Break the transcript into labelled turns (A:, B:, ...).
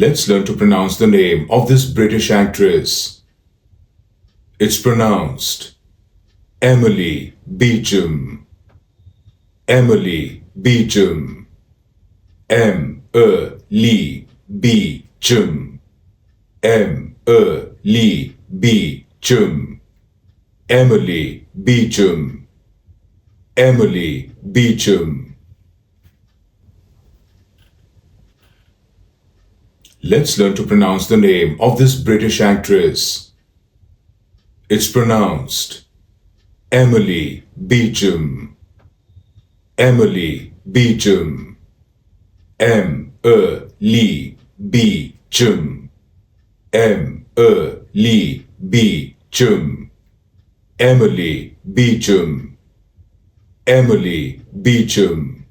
A: Let's learn to pronounce the name of this British actress. It's pronounced Emily Beecham. Emily Beecham. M-E-L-E Beecham. M-E-L-E Beecham. Emily Beecham. Emily Beecham. Let's learn to pronounce the name of this British actress. It's pronounced Emily Beecham. Emily Beecham. M-E-L-E Beecham. M-E-L-E Beecham. Emily Beecham. Emily Beecham.